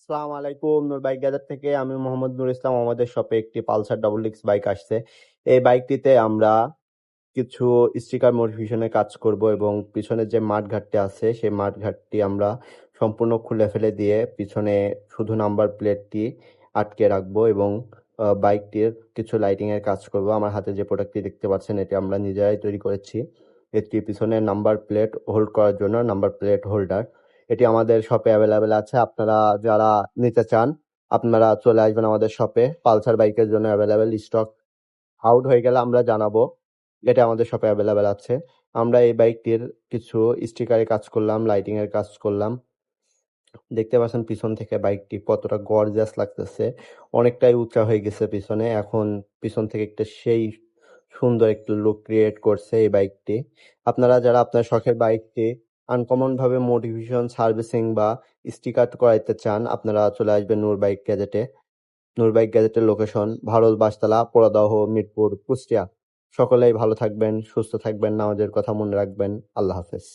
আসসালামু আলাইকুম, নূর bike gadget থেকে আমি মোহাম্মদ নুর ইসলাম। আমাদের শপে একটি পালসার ডাবল ডিস্ক বাইক আসছে। এই বাইকটিতে আমরা কিছু স্টিকার মডিফিকেশনের কাজ করব এবং পিছনে যে মাঠঘাটটি আছে সেই মাঠঘাটটি আমরা সম্পূর্ণ খুলে ফেলে দিয়ে পিছনে শুধু নাম্বার প্লেটটি আটকে রাখবো এবং বাইকটির কিছু লাইটিং এর কাজ করব। আমার হাতে যে প্রোডাক্টটি দেখতে পাচ্ছেন এটি আমরা নিজেরাই তৈরি করেছি। এটি পিছনে নাম্বার প্লেট হোল্ড করার জন্য নাম্বার প্লেট হোল্ডার। এটি আমাদের শপে অ্যাভেলেবেল আছে। আপনারা যারা নিতে চান আপনারা চলে আসবেন আমাদের শপে। পালসার বাইকের জন্য অ্যাভেলেবেল স্টক আউট হয়ে গেলে আমরা জানাবো। এটা আমাদের শপে অ্যাভেলেবেল আছে। আমরা এই বাইকটির কিছু স্টিকারে কাজ করলাম, লাইটিং এর কাজ করলাম। দেখতে পাচ্ছেন পিছন থেকে বাইকটি কতটা গর্জিয়াস লাগতেছে। অনেকটাই উঁচা হয়ে গেছে পিছনে। এখন পিছন থেকে একটা সেই সুন্দর একটা লুক ক্রিয়েট করছে এই বাইকটি। আপনারা যারা আপনার শখের বাইকটি আনকমন ভাবে মডিফিকেশন, সার্ভিসিং বা স্টিকার করাইতে চান আপনারা চলে আসবেন নূর বাইক গ্যাজেটে। নূর বাইক গ্যাজেটের লোকেশন ভারত বাসতলা, পোড়াদহ, মিরপুর, কুষ্টিয়া। সকলেই ভালো থাকবেন, সুস্থ থাকবেন, নামাজের কথা মনে রাখবেন। আল্লাহ হাফেজ।